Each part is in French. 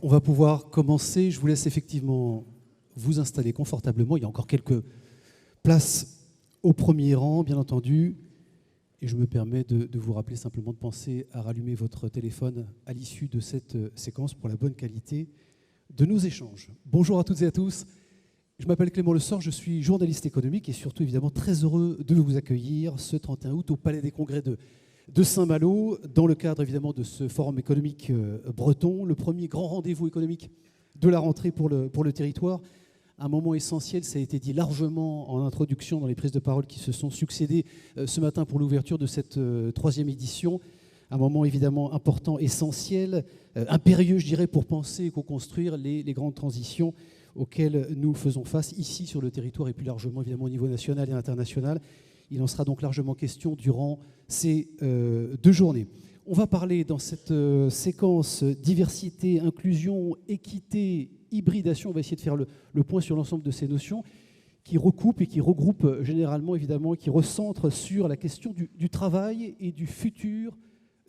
on va pouvoir commencer. Je vous laisse effectivement vous installer confortablement. Il y a encore quelques places au premier rang, bien entendu. Et je me permets de vous rappeler simplement de penser à rallumer votre téléphone à l'issue de cette séquence pour la bonne qualité de nos échanges. Bonjour à toutes et à tous. Je m'appelle Clément Lessort, je suis journaliste économique et surtout évidemment très heureux de vous accueillir ce 31 août au Palais des Congrès de Saint-Malo, dans le cadre évidemment de ce forum économique breton, le premier grand rendez-vous économique de la rentrée pour le territoire. Un moment essentiel, ça a été dit largement en introduction dans les prises de parole qui se sont succédées ce matin pour l'ouverture de cette troisième édition. Un moment évidemment important, essentiel, impérieux je dirais, pour penser et co-construire les grandes transitions auxquelles nous faisons face ici sur le territoire et plus largement évidemment au niveau national et international. Il en sera donc largement question durant ces 2 journées. On va parler dans cette séquence diversité, inclusion, équité, hybridation. On va essayer de faire le point sur l'ensemble de ces notions qui recoupent et qui regroupent généralement évidemment, qui recentrent sur la question du travail et du futur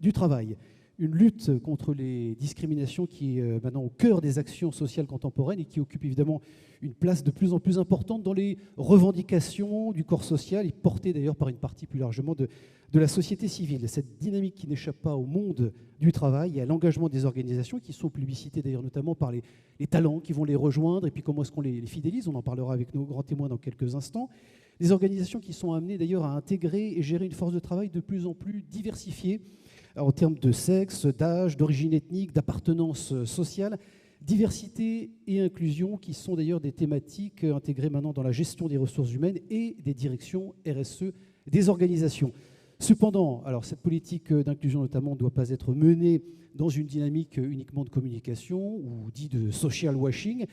du travail. Une lutte contre les discriminations qui est maintenant au cœur des actions sociales contemporaines et qui occupe évidemment une place de plus en plus importante dans les revendications du corps social et portée d'ailleurs par une partie plus largement de la société civile. Cette dynamique qui n'échappe pas au monde du travail et à l'engagement des organisations qui sont publicitées d'ailleurs notamment par les talents qui vont les rejoindre et puis comment est-ce qu'on les fidélise, on en parlera avec nos grands témoins dans quelques instants. Des organisations qui sont amenées d'ailleurs à intégrer et gérer une force de travail de plus en plus diversifiée en termes de sexe, d'âge, d'origine ethnique, d'appartenance sociale, diversité et inclusion qui sont d'ailleurs des thématiques intégrées maintenant dans la gestion des ressources humaines et des directions RSE des organisations. Cependant, alors cette politique d'inclusion notamment ne doit pas être menée dans une dynamique uniquement de communication ou dit de social washing.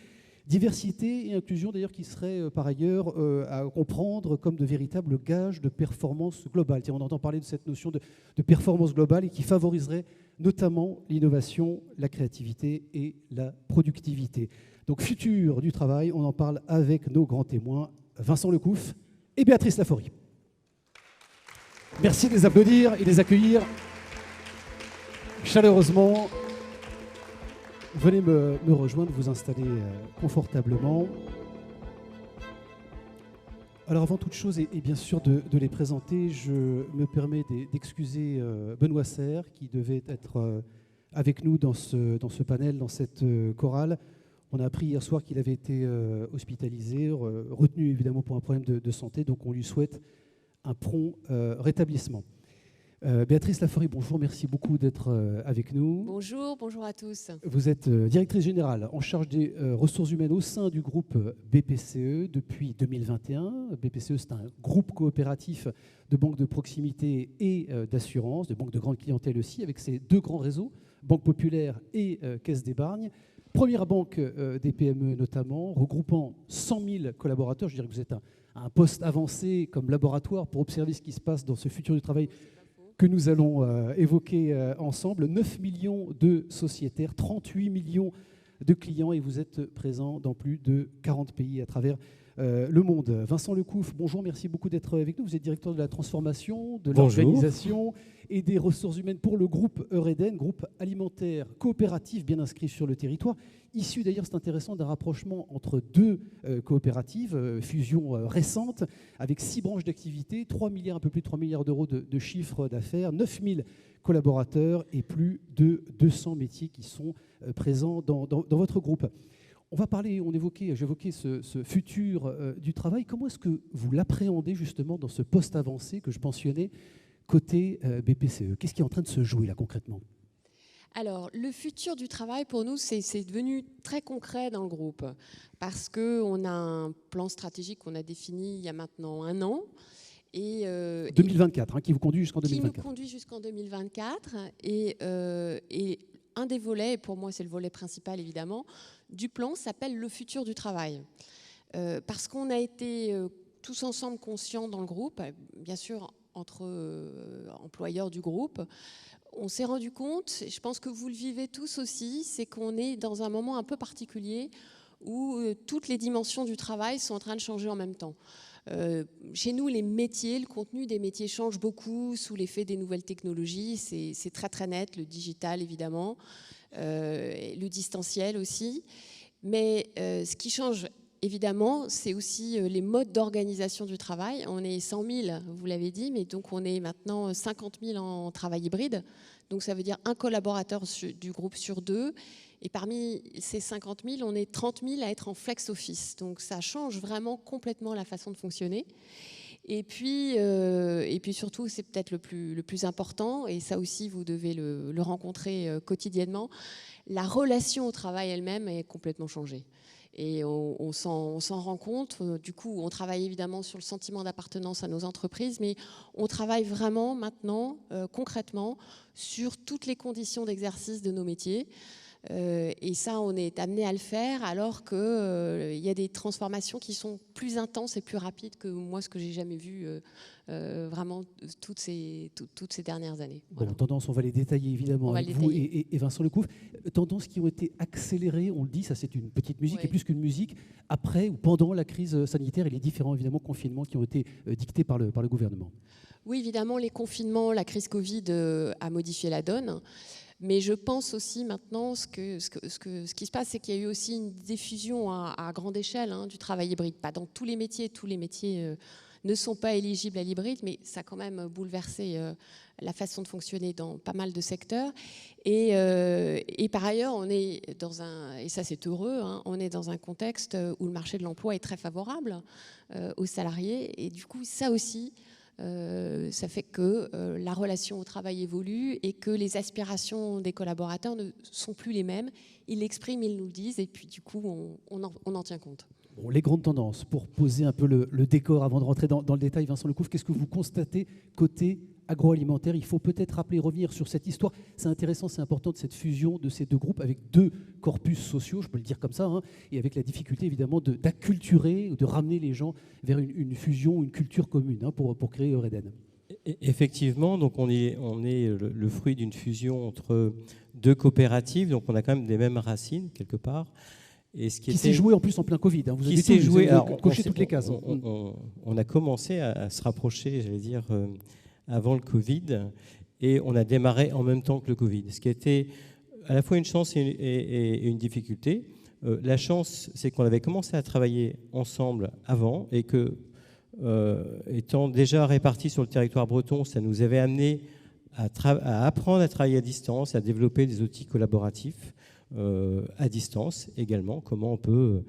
Diversité et inclusion d'ailleurs qui seraient par ailleurs à comprendre comme de véritables gages de performance globale. On entend parler de cette notion de performance globale et qui favoriserait notamment l'innovation, la créativité et la productivité. Donc futur du travail, on en parle avec nos grands témoins, Vincent Lecouf et Béatrice Laforie. Merci de les applaudir et de les accueillir chaleureusement. Venez me rejoindre, vous installer confortablement. Alors avant toute chose, et bien sûr de les présenter, je me permets d'excuser Benoît Serre, qui devait être avec nous dans ce panel, dans cette chorale. On a appris hier soir qu'il avait été hospitalisé, retenu évidemment pour un problème de santé, donc on lui souhaite un prompt rétablissement. Béatrice Laforie, bonjour, merci beaucoup d'être avec nous. Bonjour à tous. Vous êtes directrice générale en charge des ressources humaines au sein du groupe BPCE depuis 2021. BPCE, c'est un groupe coopératif de banques de proximité et d'assurance, de banques de grande clientèle aussi, avec ses 2 grands réseaux, Banque Populaire et Caisse d'Épargne. Première banque des PME notamment, regroupant 100 000 collaborateurs. Je dirais que vous êtes à un poste avancé comme laboratoire pour observer ce qui se passe dans ce futur du travail que nous allons évoquer ensemble. 9 millions de sociétaires, 38 millions de clients et vous êtes présents dans plus de 40 pays à travers le monde. Vincent Lecouf, bonjour, merci beaucoup d'être avec nous. Vous êtes directeur de la transformation, de l'organisation et des ressources humaines pour le groupe Eureden, groupe alimentaire coopératif bien inscrit sur le territoire. Issu d'ailleurs, c'est intéressant, d'un rapprochement entre 2 coopératives, fusion récente, avec 6 branches d'activité, un peu plus de 3 milliards d'euros de chiffre d'affaires, 9 000 collaborateurs et plus de 200 métiers qui sont présents dans votre groupe. On va parler, j'évoquais ce futur du travail. Comment est-ce que vous l'appréhendez justement dans ce poste avancé que je mentionnais côté BPCE? Qu'est-ce qui est en train de se jouer là concrètement? Alors, le futur du travail, pour nous, c'est devenu très concret dans le groupe parce qu'on a un plan stratégique qu'on a défini il y a maintenant 1 an. 2024, qui vous conduit jusqu'en 2024. Qui nous conduit jusqu'en 2024. Et un des volets, et pour moi c'est le volet principal évidemment, du plan s'appelle le futur du travail. Parce qu'on a été tous ensemble conscients dans le groupe, bien sûr entre employeurs du groupe, on s'est rendu compte, et je pense que vous le vivez tous aussi, c'est qu'on est dans un moment un peu particulier où toutes les dimensions du travail sont en train de changer en même temps. Chez nous, les métiers, le contenu des métiers change beaucoup sous l'effet des nouvelles technologies. C'est très très net, le digital évidemment, le distanciel aussi. Mais ce qui change évidemment, c'est aussi les modes d'organisation du travail. On est 100 000, vous l'avez dit, mais donc on est maintenant 50 000 en travail hybride. Donc ça veut dire un collaborateur du groupe sur 2. Et parmi ces 50 000, on est 30 000 à être en flex office. Donc ça change vraiment complètement la façon de fonctionner. Et puis surtout, c'est peut-être le plus important, et ça aussi, vous devez le rencontrer quotidiennement, la relation au travail elle-même est complètement changée. Et on s'en rend compte. Du coup, on travaille évidemment sur le sentiment d'appartenance à nos entreprises, mais on travaille vraiment maintenant, concrètement, sur toutes les conditions d'exercice de nos métiers. Et ça, on est amené à le faire alors qu'il y a des transformations qui sont plus intenses et plus rapides que moi, ce que j'ai jamais vu vraiment toutes ces dernières années. Voilà. Bon, tendances, on va les détailler évidemment avec vous et Vincent Lecouf. Tendances qui ont été accélérées, on le dit, ça c'est une petite musique, et plus qu'une musique, après ou pendant la crise sanitaire et les différents évidemment confinements qui ont été dictés par le gouvernement. Oui, évidemment, les confinements, la crise Covid a modifié la donne. Mais je pense aussi maintenant, ce qui se passe, c'est qu'il y a eu aussi une diffusion à grande échelle du travail hybride. Pas dans tous les métiers ne sont pas éligibles à l'hybride, mais ça a quand même bouleversé la façon de fonctionner dans pas mal de secteurs. Et par ailleurs, on est et ça c'est heureux, on est dans un contexte où le marché de l'emploi est très favorable aux salariés. Et du coup, ça aussi, ça fait que la relation au travail évolue et que les aspirations des collaborateurs ne sont plus les mêmes. Ils l'expriment, ils nous le disent, et puis du coup, on en tient compte. Bon, les grandes tendances, pour poser un peu le décor avant de rentrer dans le détail, Vincent Lecouf, qu'est-ce que vous constatez côté agroalimentaire? Il faut peut-être rappeler, revenir sur cette histoire. C'est intéressant, c'est important de cette fusion de ces deux groupes avec deux corpus sociaux, je peux le dire comme ça, et avec la difficulté évidemment d'acculturer, de ramener les gens vers une fusion, une culture commune pour créer Eureden. Effectivement, donc on est le fruit d'une fusion entre deux coopératives, donc on a quand même des mêmes racines quelque part. Et ce qui s'est joué en plus en plein Covid. Vous avez coché toutes les cases. On a commencé à se rapprocher, j'allais dire, avant le Covid, et on a démarré en même temps que le Covid, ce qui était à la fois une chance et une difficulté. La chance, c'est qu'on avait commencé à travailler ensemble avant, et que, étant déjà répartis sur le territoire breton, ça nous avait amené à apprendre à travailler à distance, à développer des outils collaboratifs à distance également, comment on peut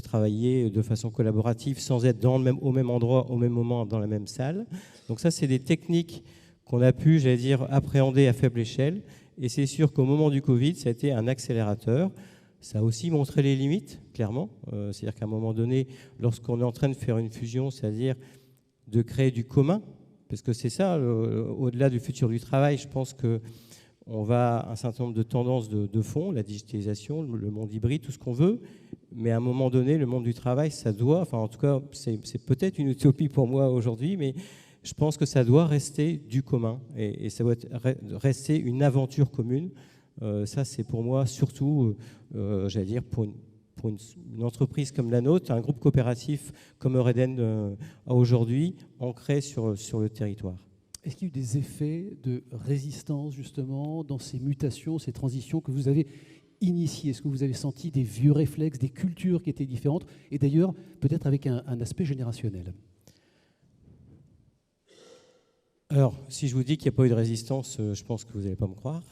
travailler de façon collaborative sans être au même endroit, au même moment, dans la même salle. Donc ça, c'est des techniques qu'on a pu, j'allais dire, appréhender à faible échelle. Et c'est sûr qu'au moment du Covid, ça a été un accélérateur. Ça a aussi montré les limites, clairement. C'est-à-dire qu'à un moment donné, lorsqu'on est en train de faire une fusion, c'est-à-dire de créer du commun, parce que c'est ça, au-delà du futur du travail, je pense qu'on va à un certain nombre de tendances de fond, la digitalisation, le monde hybride, tout ce qu'on veut, mais à un moment donné, le monde du travail, ça doit, enfin en tout cas, c'est peut-être une utopie pour moi aujourd'hui, mais je pense que ça doit rester du commun et ça doit rester une aventure commune. Ça, c'est pour moi surtout, j'allais dire, pour une entreprise comme la nôtre, un groupe coopératif comme Eureden aujourd'hui, ancré sur le territoire. Est-ce qu'il y a eu des effets de résistance, justement, dans ces mutations, ces transitions que vous avez initiées? Est-ce que vous avez senti des vieux réflexes, des cultures qui étaient différentes, et d'ailleurs, peut-être avec un aspect générationnel? Alors, si je vous dis qu'il n'y a pas eu de résistance, je pense que vous n'allez pas me croire.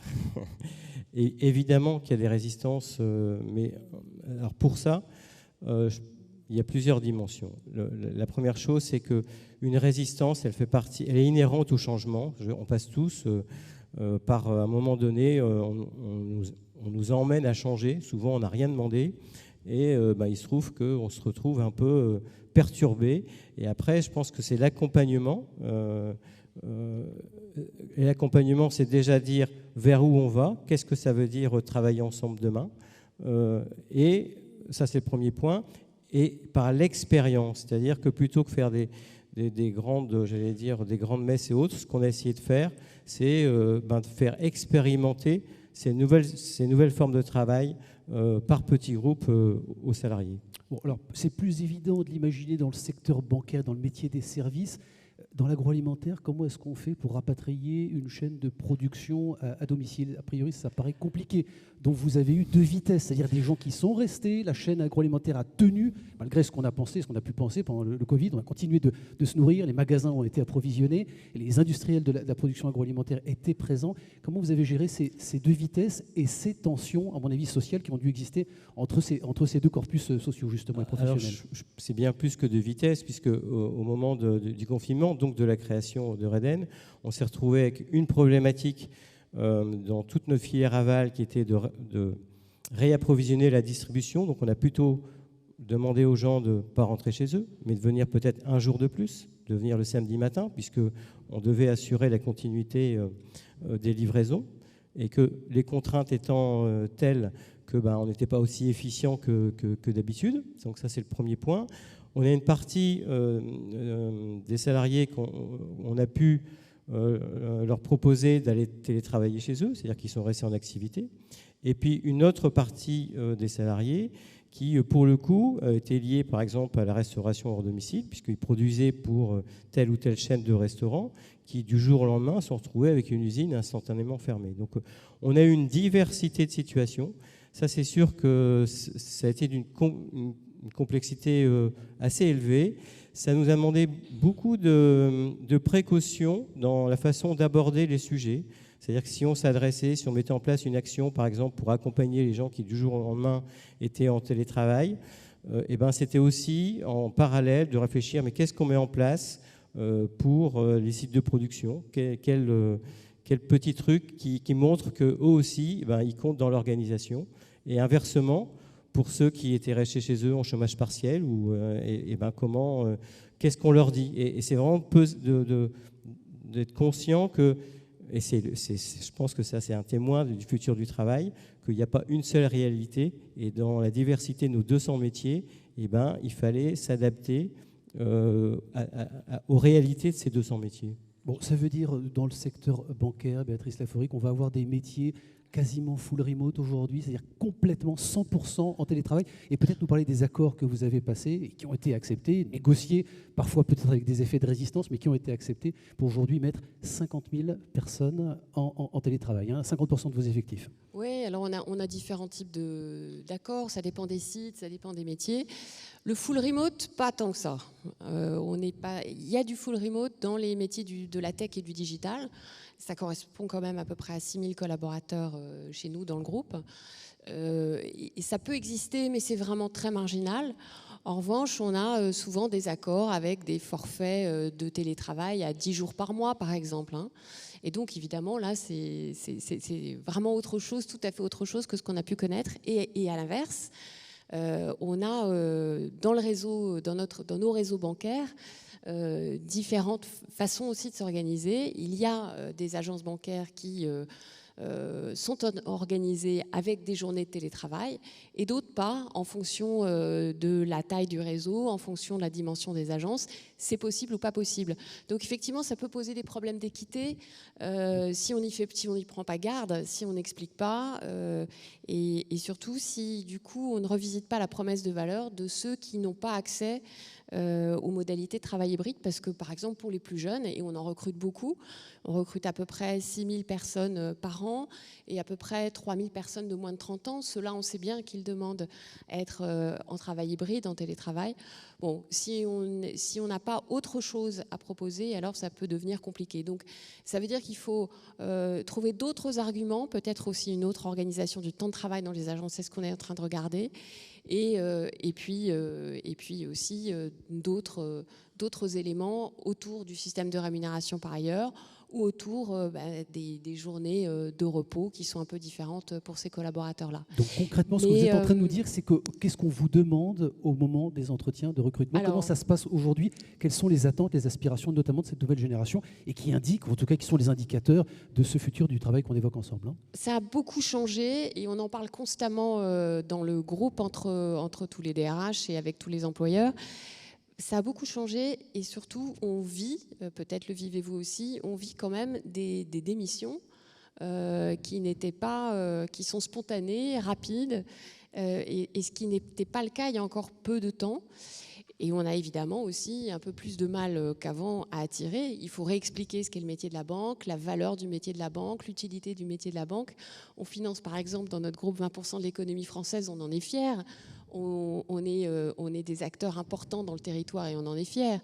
Et évidemment qu'il y a des résistances, mais alors pour ça, il y a plusieurs dimensions. La première chose, c'est qu'une résistance, elle est inhérente au changement. On passe tous par un moment donné, on nous emmène à changer. Souvent, on n'a rien demandé. Et il se trouve qu'on se retrouve un peu perturbé. Et après, je pense que c'est l'accompagnement. Et l'accompagnement, c'est déjà dire vers où on va, qu'est-ce que ça veut dire travailler ensemble demain. Et ça, c'est le premier point. Et par l'expérience, c'est-à-dire que plutôt que faire des grandes, j'allais dire, des grandes messes et autres, ce qu'on a essayé de faire, c'est de faire expérimenter ces nouvelles formes de travail par petits groupes aux salariés. Bon, alors, c'est plus évident de l'imaginer dans le secteur bancaire, dans le métier des services. Dans l'agroalimentaire, comment est-ce qu'on fait pour rapatrier une chaîne de production à domicile? A priori, ça paraît compliqué. Donc vous avez eu deux vitesses, c'est-à-dire des gens qui sont restés, la chaîne agroalimentaire a tenu, malgré ce qu'on a pensé, ce qu'on a pu penser pendant le Covid, on a continué de se nourrir, les magasins ont été approvisionnés, et les industriels de la production agroalimentaire étaient présents. Comment vous avez géré ces deux vitesses et ces tensions, à mon avis, sociales qui ont dû exister entre ces deux corpus sociaux, justement, et professionnels? Alors, c'est bien plus que de vitesse, puisque au moment du confinement, donc de la création de Reden, on s'est retrouvé avec une problématique dans toute notre filière aval qui était de réapprovisionner la distribution. Donc on a plutôt demandé aux gens de ne pas rentrer chez eux, mais de venir peut-être un jour de plus, de venir le samedi matin, puisqu'on devait assurer la continuité des livraisons, et que les contraintes étant telles que on n'était pas aussi efficient que d'habitude. Donc ça, c'est le premier point. On a une partie des salariés qu'on a pu leur proposer d'aller télétravailler chez eux, c'est-à-dire qu'ils sont restés en activité. Et puis une autre partie des salariés qui, pour le coup, étaient liés par exemple à la restauration hors domicile, puisqu'ils produisaient pour telle ou telle chaîne de restaurants, qui du jour au lendemain se sont retrouvés avec une usine instantanément fermée. Donc on a eu une diversité de situations. Ça, c'est sûr que ça a été d'une complexité assez élevée. Ça nous a demandé beaucoup de précautions dans la façon d'aborder les sujets. C'est-à-dire que si on mettait en place une action, par exemple, pour accompagner les gens qui, du jour au lendemain, étaient en télétravail, c'était aussi en parallèle de réfléchir, mais qu'est-ce qu'on met en place pour les sites de production? Quel petit truc qui montre qu'eux aussi, ils comptent dans l'organisation. Et inversement, pour ceux qui étaient restés chez eux en chômage partiel, qu'est-ce qu'on leur dit? Et c'est vraiment d'être conscient que, et je pense que ça c'est un témoin du futur du travail, qu'il n'y a pas une seule réalité, et dans la diversité de nos 200 métiers, il fallait s'adapter aux réalités de ces 200 métiers. Bon, ça veut dire dans le secteur bancaire, Béatrice Laforêt, qu'on va avoir des métiers quasiment full remote aujourd'hui, c'est-à-dire complètement 100% en télétravail. Et peut-être nous parler des accords que vous avez passés et qui ont été acceptés, négociés, parfois peut-être avec des effets de résistance, mais qui ont été acceptés pour aujourd'hui mettre 50 000 personnes en télétravail, 50% de vos effectifs. Oui, alors on a différents types d'accords, ça dépend des sites, ça dépend des métiers. Le full remote, pas tant que ça. Il y a du full remote dans les métiers de la tech et du digital. Ça correspond quand même à peu près à 6 000 collaborateurs chez nous dans le groupe. Et ça peut exister, mais c'est vraiment très marginal. En revanche, on a souvent des accords avec des forfaits de télétravail à 10 jours par mois, par exemple. Et donc, évidemment, là, c'est vraiment autre chose, tout à fait autre chose que ce qu'on a pu connaître. Et à l'inverse, on a dans le réseau, dans nos réseaux bancaires, différentes façons aussi de s'organiser. Il y a des agences bancaires qui sont organisées avec des journées de télétravail et d'autres pas, en fonction de la taille du réseau, en fonction de la dimension des agences. C'est possible ou pas possible. Donc effectivement, ça peut poser des problèmes d'équité si on n'y prend pas garde, si on n'explique pas et surtout si du coup on ne revisite pas la promesse de valeur de ceux qui n'ont pas accès aux modalités de travail hybride, parce que par exemple pour les plus jeunes, et on en recrute beaucoup, on recrute à peu près 6 000 personnes par an et à peu près 3 000 personnes de moins de 30 ans. Ceux-là, on sait bien qu'ils demandent à être en travail hybride, en télétravail. Bon, si on n'a pas autre chose à proposer, alors ça peut devenir compliqué. Donc ça veut dire qu'il faut trouver d'autres arguments, peut-être aussi une autre organisation du temps de travail dans les agences, c'est ce qu'on est en train de regarder. Et puis aussi d'autres éléments autour du système de rémunération par ailleurs ou autour des journées de repos qui sont un peu différentes pour ces collaborateurs-là. Donc concrètement, ce que vous êtes en train de nous dire, c'est qu'est-ce qu'on vous demande au moment des entretiens de recrutement? Comment ça se passe aujourd'hui? Quelles sont les attentes, les aspirations notamment de cette nouvelle génération et qui indiquent, en tout cas qui sont les indicateurs de ce futur du travail qu'on évoque ensemble? Ça a beaucoup changé et on en parle constamment dans le groupe entre tous les DRH et avec tous les employeurs. Ça a beaucoup changé et surtout on vit, peut-être le vivez-vous aussi, on vit quand même des démissions qui sont spontanées, rapides et ce qui n'était pas le cas il y a encore peu de temps. Et on a évidemment aussi un peu plus de mal qu'avant à attirer. Il faut réexpliquer ce qu'est le métier de la banque, la valeur du métier de la banque, l'utilité du métier de la banque. On finance par exemple dans notre groupe 20% de l'économie française, on en est fiers. On est des acteurs importants dans le territoire et on en est fiers.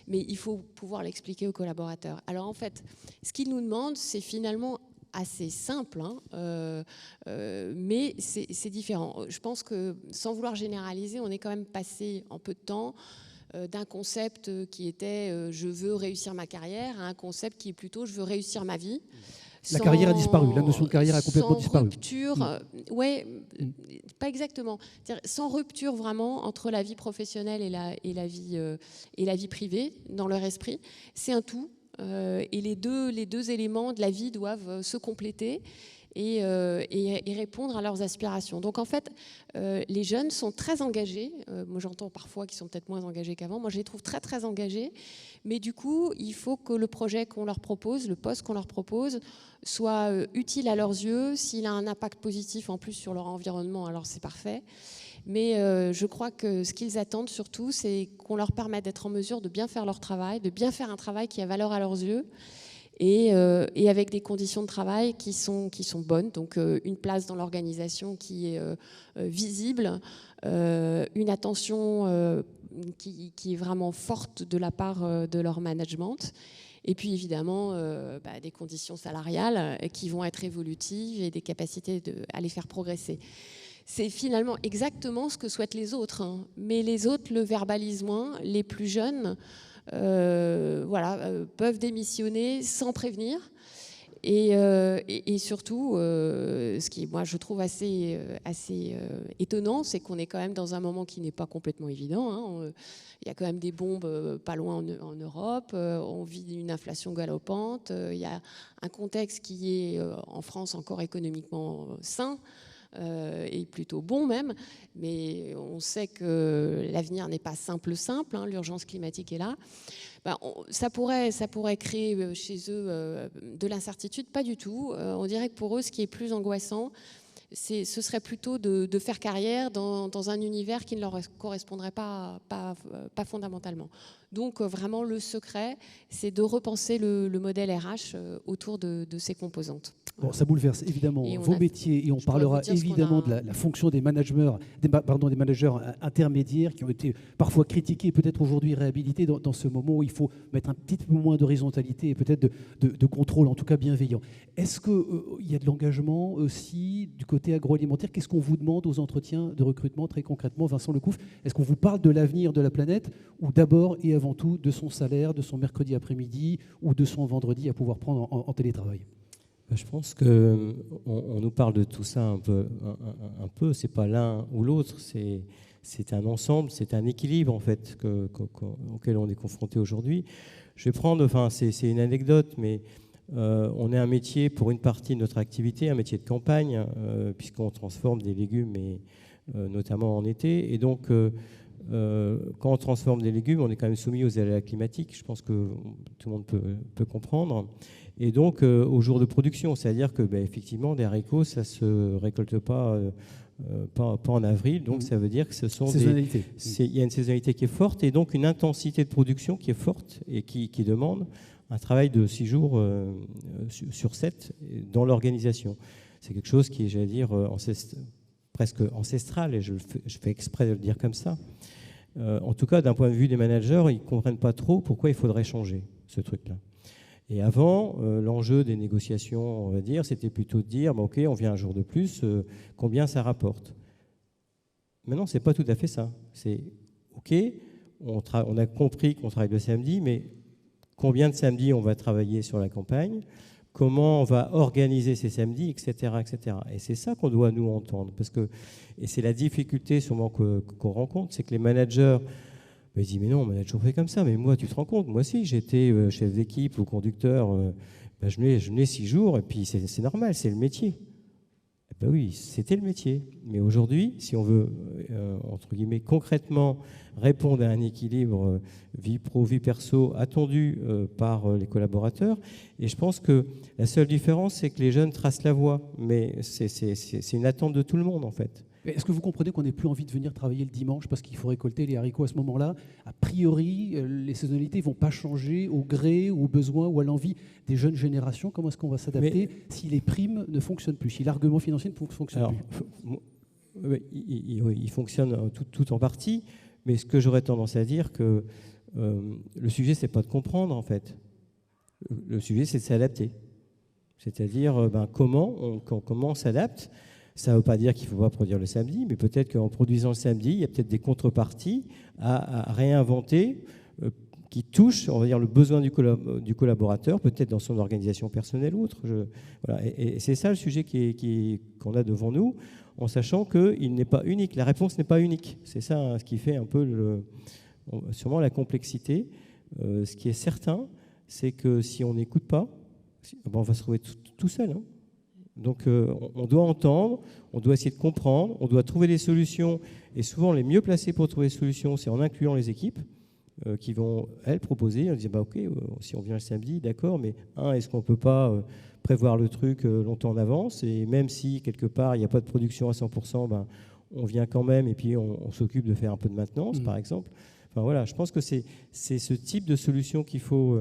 Mais il faut pouvoir l'expliquer aux collaborateurs. Alors en fait, ce qu'ils nous demandent, c'est finalement assez simple, hein, mais c'est différent. Je pense que, sans vouloir généraliser, on est quand même passé en peu de temps d'un concept qui était je veux réussir ma carrière à un concept qui est plutôt je veux réussir ma vie. La carrière a disparu, la notion de carrière a complètement disparu. Sans rupture, pas exactement. Sans rupture vraiment entre la vie professionnelle et la vie privée dans leur esprit. C'est un tout. Et les deux éléments de la vie doivent se compléter et répondre à leurs aspirations. Donc en fait, les jeunes sont très engagés. Moi j'entends parfois qu'ils sont peut-être moins engagés qu'avant. Moi je les trouve très très engagés. Mais du coup, il faut que le projet qu'on leur propose, le poste qu'on leur propose, soit utile à leurs yeux. S'il a un impact positif en plus sur leur environnement, alors c'est parfait. Mais je crois que ce qu'ils attendent surtout, c'est qu'on leur permette d'être en mesure de bien faire leur travail, de bien faire un travail qui a valeur à leurs yeux et avec des conditions de travail qui sont bonnes. Donc une place dans l'organisation qui est visible, une attention qui est vraiment forte de la part de leur management. Et puis évidemment, des conditions salariales qui vont être évolutives et des capacités à les faire progresser. C'est finalement exactement ce que souhaitent les autres, hein. Mais les autres le verbalisent moins. Les plus jeunes peuvent démissionner sans prévenir. Et surtout, ce qui, moi, je trouve assez étonnant, c'est qu'on est quand même dans un moment qui n'est pas complètement évident, hein. Il y a quand même des bombes pas loin en Europe. On vit une inflation galopante. Il y a un contexte qui est, en France, encore économiquement sain. Et plutôt bon même, mais on sait que l'avenir n'est pas simple, hein, l'urgence climatique est là. Ça pourrait créer chez eux de l'incertitude, pas du tout. On dirait que pour eux, ce qui est plus angoissant, ce serait plutôt de faire carrière dans un univers qui ne leur correspondrait pas fondamentalement. Donc vraiment, le secret, c'est de repenser le modèle RH autour de ces composantes. Bon, ça bouleverse évidemment vos métiers et on parlera évidemment de la fonction des managers intermédiaires qui ont été parfois critiqués, peut-être aujourd'hui réhabilités dans ce moment où il faut mettre un petit peu moins d'horizontalité et peut-être de contrôle, en tout cas bienveillant. Est-ce qu'il y a de l'engagement aussi du côté agroalimentaire? Qu'est-ce qu'on vous demande aux entretiens de recrutement très concrètement, Vincent Lecouf? Est-ce qu'on vous parle de l'avenir de la planète ou d'abord et avant tout de son salaire, de son mercredi après-midi ou de son vendredi à pouvoir prendre en télétravail? Je pense qu'on nous parle de tout ça un peu. C'est pas l'un ou l'autre, c'est un ensemble, c'est un équilibre en fait auquel on est confronté aujourd'hui. Je vais prendre, c'est une anecdote, mais on est un métier pour une partie de notre activité, un métier de campagne, puisqu'on transforme des légumes, et, notamment en été. Et donc, quand on transforme des légumes, on est quand même soumis aux aléas climatiques. Je pense que tout le monde peut comprendre. Et donc, au jour de production, c'est-à-dire que, effectivement, des haricots, ça ne se récolte pas en avril. Donc, ça veut dire que ce sont il y a une saisonnalité qui est forte et donc une intensité de production qui est forte et qui demande un travail de 6 jours sur 7 dans l'organisation. C'est quelque chose qui est, j'allais dire, presque ancestral, et je fais exprès de le dire comme ça. En tout cas, d'un point de vue des managers, ils ne comprennent pas trop pourquoi il faudrait changer ce truc-là. Et avant, l'enjeu des négociations, on va dire, c'était plutôt de dire, OK, on vient un jour de plus, combien ça rapporte? Maintenant, ce n'est pas tout à fait ça. C'est OK, on a compris qu'on travaille le samedi, mais combien de samedis on va travailler sur la campagne? Comment on va organiser ces samedis, etc., etc. Et c'est ça qu'on doit nous entendre. Et c'est la difficulté sûrement qu'on rencontre, c'est que les managers... Il dit, mais non, on a toujours fait comme ça. Mais moi, tu te rends compte, moi aussi, j'étais chef d'équipe ou conducteur. Je venais 6 jours, et puis c'est normal, c'est le métier. Oui, c'était le métier. Mais aujourd'hui, si on veut, entre guillemets, concrètement répondre à un équilibre vie pro, vie perso attendu par les collaborateurs, et je pense que la seule différence, c'est que les jeunes tracent la voie. Mais c'est une attente de tout le monde, en fait. Est-ce que vous comprenez qu'on n'ait plus envie de venir travailler le dimanche parce qu'il faut récolter les haricots à ce moment-là? A priori, les saisonnalités ne vont pas changer au gré, aux besoins ou à l'envie des jeunes générations. Comment est-ce qu'on va s'adapter si les primes ne fonctionnent plus, si l'argument financier ne fonctionne plus? Il fonctionne tout en partie, mais ce que j'aurais tendance à dire que le sujet, c'est pas de comprendre en fait. Le sujet, c'est de s'adapter. C'est-à-dire comment on s'adapte. Ça ne veut pas dire qu'il ne faut pas produire le samedi, mais peut-être qu'en produisant le samedi, il y a peut-être des contreparties à réinventer qui touchent, on va dire, le besoin du collaborateur, peut-être dans son organisation personnelle ou autre. Voilà. Et c'est ça le sujet qu'on a devant nous, en sachant qu'il n'est pas unique. La réponse n'est pas unique. C'est ça ce qui fait un peu sûrement la complexité. Ce qui est certain, c'est que si on n'écoute pas, on va se trouver tout seul. Hein. Donc on doit entendre, on doit essayer de comprendre, on doit trouver des solutions. Et souvent, les mieux placés pour trouver des solutions, c'est en incluant les équipes qui vont, elles, proposer. On dit, OK, si on vient le samedi, d'accord, mais est-ce qu'on ne peut pas prévoir le truc longtemps en avance? Et même si, quelque part, il n'y a pas de production à 100%, on vient quand même et puis on s'occupe de faire un peu de maintenance, par exemple. Enfin, voilà, je pense que c'est ce type de solution qu'il faut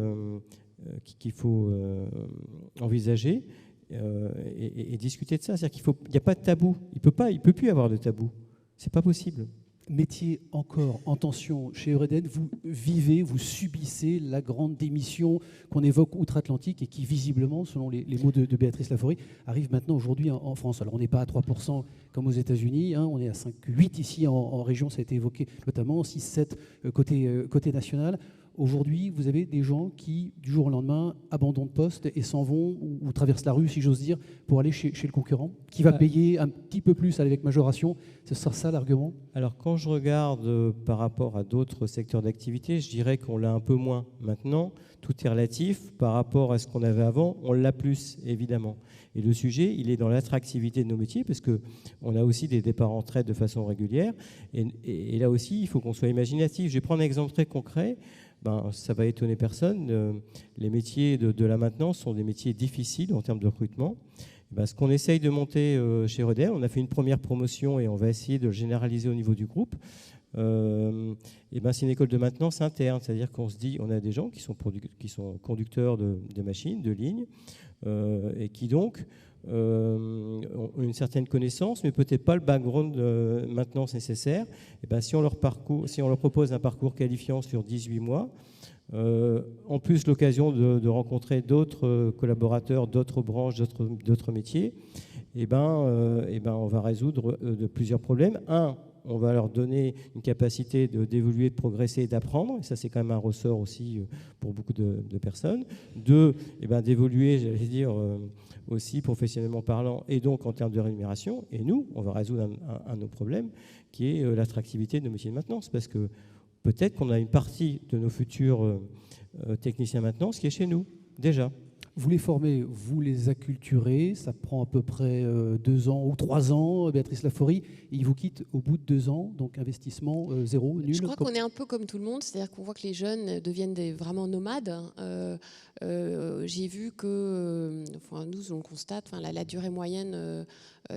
envisager et discuter de ça. C'est-à-dire qu'il n'y a pas de tabou. Il peut plus y avoir de tabou. C'est pas possible. Métier encore en tension chez Eureden, vous vivez, vous subissez la grande démission qu'on évoque outre-Atlantique et qui visiblement, selon les mots de Béatrice Laforey, arrive maintenant aujourd'hui en France. Alors on n'est pas à 3% comme aux États-Unis, on est à 5-8 ici en région, ça a été évoqué notamment, 6-7 côté national. Aujourd'hui, vous avez des gens qui, du jour au lendemain, abandonnent de poste et s'en vont ou traversent la rue, si j'ose dire, pour aller chez le concurrent, qui va payer un petit peu plus avec majoration. Ce sera ça l'argument? Alors, quand je regarde par rapport à d'autres secteurs d'activité, je dirais qu'on l'a un peu moins. Maintenant, tout est relatif. Par rapport à ce qu'on avait avant, on l'a plus, évidemment. Et le sujet, il est dans l'attractivité de nos métiers, parce qu'on a aussi des départs en retraite de façon régulière. Et là aussi, il faut qu'on soit imaginatif. Je vais prendre un exemple très concret. Ça va étonner personne. Les métiers de la maintenance sont des métiers difficiles en termes de recrutement. Ce qu'on essaye de monter chez Eureden, on a fait une première promotion et on va essayer de le généraliser au niveau du groupe. C'est une école de maintenance interne, c'est-à-dire qu'on se dit, on a des gens qui sont conducteurs de machines, de lignes, et qui donc ont une certaine connaissance, mais peut-être pas le background de maintenance nécessaire. Si on leur propose un parcours qualifiant sur 18 mois, en plus l'occasion de rencontrer d'autres collaborateurs, d'autres branches, d'autres métiers, on va résoudre plusieurs problèmes. On va leur donner une capacité d'évoluer, de progresser et d'apprendre. Et ça, c'est quand même un ressort aussi pour beaucoup de personnes. 2, d'évoluer, j'allais dire, aussi professionnellement parlant, et donc en termes de rémunération. Et nous, on va résoudre un de nos problèmes, qui est l'attractivité de nos métiers de maintenance. Parce que peut-être qu'on a une partie de nos futurs techniciens maintenance qui est chez nous, déjà. Vous les formez, vous les acculturez, ça prend à peu près 2 ans ou 3 ans, Béatrice Laforey, et ils vous quittent au bout de 2 ans, donc investissement zéro, nul. Je crois qu'on est un peu comme tout le monde, c'est-à-dire qu'on voit que les jeunes deviennent vraiment nomades. J'ai vu que, nous on le constate, la durée moyenne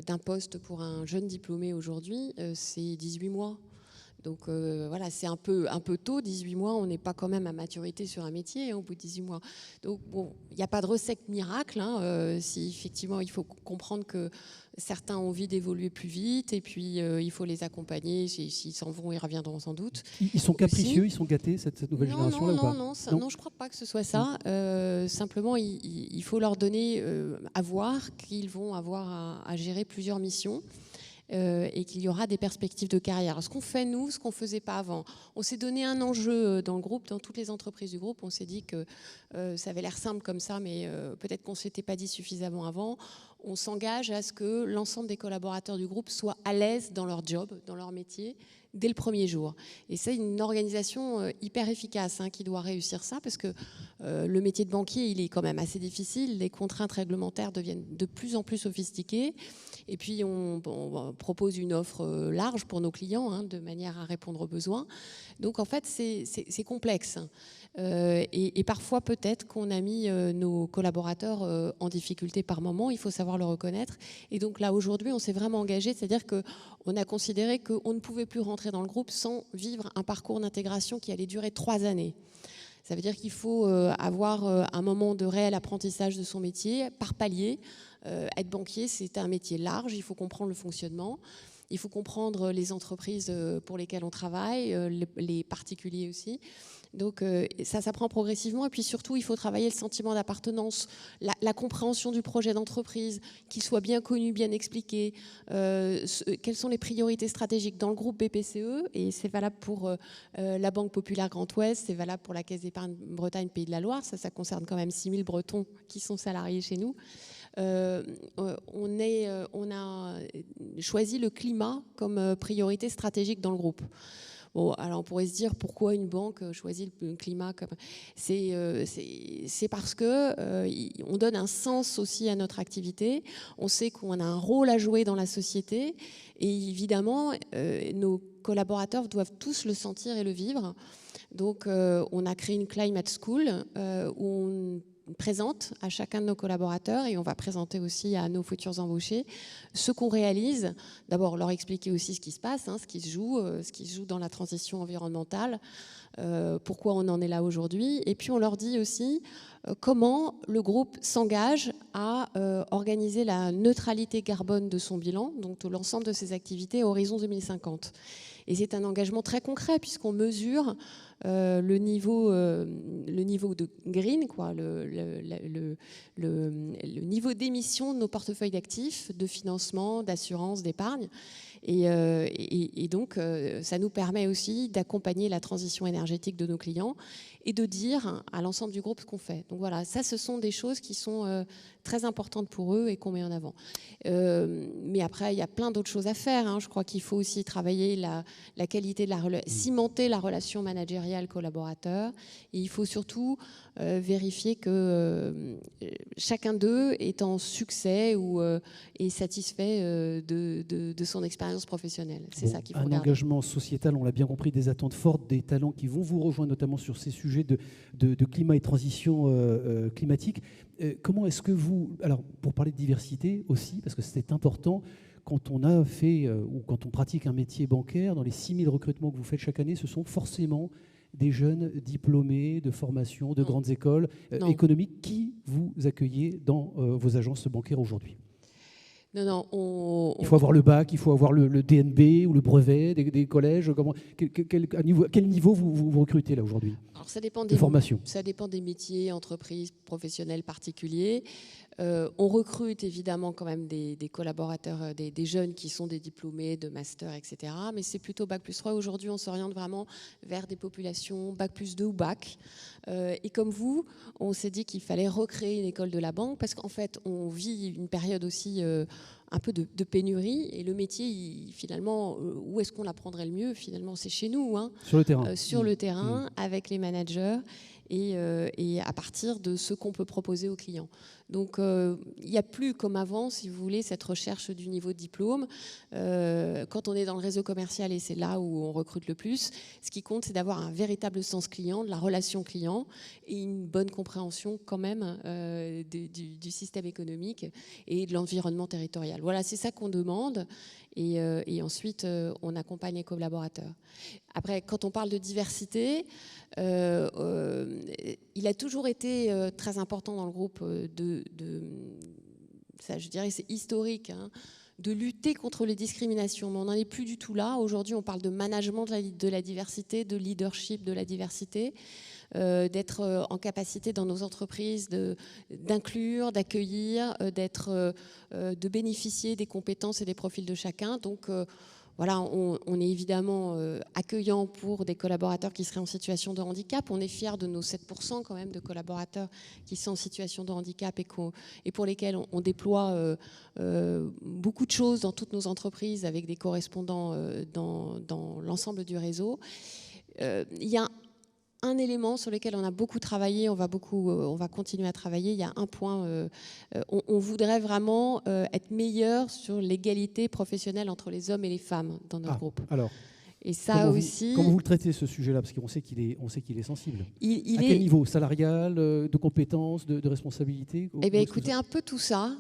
d'un poste pour un jeune diplômé aujourd'hui, c'est 18 mois. Donc c'est un peu tôt, 18 mois, on n'est pas quand même à maturité sur un métier au bout de 18 mois. Donc il n'y a pas de recette miracle. Si effectivement, il faut comprendre que certains ont envie d'évoluer plus vite et puis il faut les accompagner. S'ils s'en vont, ils reviendront sans doute. Ils sont capricieux, ils sont gâtés, cette nouvelle génération-là ou pas? Non, je ne crois pas que ce soit ça. Simplement, il faut leur donner à voir qu'ils vont avoir à gérer plusieurs missions. Et qu'il y aura des perspectives de carrière. Alors, ce qu'on fait, nous, ce qu'on ne faisait pas avant, on s'est donné un enjeu dans le groupe, dans toutes les entreprises du groupe. On s'est dit que ça avait l'air simple comme ça, mais peut-être qu'on ne s'était pas dit suffisamment avant. On s'engage à ce que l'ensemble des collaborateurs du groupe soient à l'aise dans leur job, dans leur métier, dès le premier jour. Et c'est une organisation hyper efficace qui doit réussir ça, parce que le métier de banquier, il est quand même assez difficile. Les contraintes réglementaires deviennent de plus en plus sophistiquées. Et puis, on propose une offre large pour nos clients, de manière à répondre aux besoins. Donc, en fait, c'est complexe. Et parfois, peut-être qu'on a mis nos collaborateurs en difficulté par moment. Il faut savoir savoir le reconnaître. Et donc là, aujourd'hui, on s'est vraiment engagé, c'est-à-dire qu'on a considéré qu'on ne pouvait plus rentrer dans le groupe sans vivre un parcours d'intégration qui allait durer 3 années. Ça veut dire qu'il faut avoir un moment de réel apprentissage de son métier par palier. Être banquier, c'est un métier large, il faut comprendre le fonctionnement. Il faut comprendre les entreprises pour lesquelles on travaille, les particuliers aussi. Donc ça s'apprend progressivement. Et puis surtout, il faut travailler le sentiment d'appartenance, la compréhension du projet d'entreprise, qu'il soit bien connu, bien expliqué, quelles sont les priorités stratégiques dans le groupe BPCE. Et c'est valable pour la Banque Populaire Grand Ouest, c'est valable pour la Caisse d'épargne Bretagne Pays de la Loire. Ça concerne quand même 6000 Bretons qui sont salariés chez nous. On a choisi le climat comme priorité stratégique dans le groupe. Bon, alors on pourrait se dire pourquoi une banque choisit le climat comme... C'est parce que on donne un sens aussi à notre activité. On sait qu'on a un rôle à jouer dans la société et évidemment nos collaborateurs doivent tous le sentir et le vivre. Donc on a créé une Climate School où on présente à chacun de nos collaborateurs et on va présenter aussi à nos futurs embauchés ce qu'on réalise. D'abord, leur expliquer aussi ce qui se passe, ce qui se joue dans la transition environnementale, pourquoi on en est là aujourd'hui. Et puis, on leur dit aussi comment le groupe s'engage à organiser la neutralité carbone de son bilan, donc de l'ensemble de ses activités à horizon 2050. Et c'est un engagement très concret puisqu'on mesure le niveau de green, quoi, le niveau d'émission de nos portefeuilles d'actifs, de financement, d'assurance, d'épargne. Et donc, ça nous permet aussi d'accompagner la transition énergétique de nos clients et de dire à l'ensemble du groupe ce qu'on fait. Donc voilà, ça, ce sont des choses qui sont très importantes pour eux et qu'on met en avant. Mais après, il y a plein d'autres choses à faire. Je crois qu'il faut aussi travailler la qualité de cimenter la relation managériale collaborateur. Et il faut surtout vérifier que chacun d'eux est en succès ou est satisfait de son expérience professionnelle. C'est ça qu'il faut regarder. Un engagement sociétal, on l'a bien compris, des attentes fortes, des talents qui vont vous rejoindre notamment sur ces sujets de climat et transition climatique. Comment est-ce que vous... Alors, pour parler de diversité aussi, parce que c'est important, quand on a fait ou quand on pratique un métier bancaire, dans les 6000 recrutements que vous faites chaque année, ce sont forcément des jeunes diplômés de formation, de grandes écoles économiques qui vous accueillez dans vos agences bancaires aujourd'hui. Non, il faut avoir le bac, il faut avoir le DNB ou le brevet des collèges. À quel niveau vous recrutez là aujourd'hui? Alors, ça dépend de formation. Ça dépend des métiers, entreprises, professionnels, particuliers. On recrute évidemment quand même des collaborateurs, des jeunes qui sont des diplômés de master, etc. Mais c'est plutôt Bac+3. Aujourd'hui, on s'oriente vraiment vers des populations Bac+2 ou Bac. Et comme vous, on s'est dit qu'il fallait recréer une école de la banque parce qu'en fait, on vit une période aussi un peu de pénurie. Et le métier, finalement, où est-ce qu'on l'apprendrait le mieux? Finalement, c'est chez nous. Sur le terrain. Sur le terrain, avec les managers. Et à partir de ce qu'on peut proposer aux clients. Donc, il n'y a plus comme avant, si vous voulez, cette recherche du niveau de diplôme. Quand on est dans le réseau commercial, et c'est là où on recrute le plus, ce qui compte, c'est d'avoir un véritable sens client, de la relation client et une bonne compréhension quand même du système économique et de l'environnement territorial. Voilà, c'est ça qu'on demande. Et ensuite, on accompagne les collaborateurs. Après, quand on parle de diversité, il a toujours été très important dans le groupe ça, je dirais, c'est historique, de lutter contre les discriminations. Mais on n'en est plus du tout là. Aujourd'hui, on parle de management de la diversité, de leadership de la diversité, d'être en capacité dans nos entreprises d'inclure, d'accueillir, de bénéficier des compétences et des profils de chacun. Donc, voilà, on est évidemment accueillant pour des collaborateurs qui seraient en situation de handicap. On est fiers de nos 7% quand même de collaborateurs qui sont en situation de handicap et pour lesquels on déploie beaucoup de choses dans toutes nos entreprises avec des correspondants dans l'ensemble du réseau. Il y a un élément sur lequel on a beaucoup travaillé, on va continuer à travailler. Il y a un point, on voudrait vraiment être meilleur sur l'égalité professionnelle entre les hommes et les femmes dans notre groupe. Alors. Et ça aussi... Comment vous le traitez, ce sujet-là? Parce qu'on sait qu'il est sensible. À quel niveau? Salarial, de compétences, de responsabilité? Eh bien, écoutez, un peu tout ça.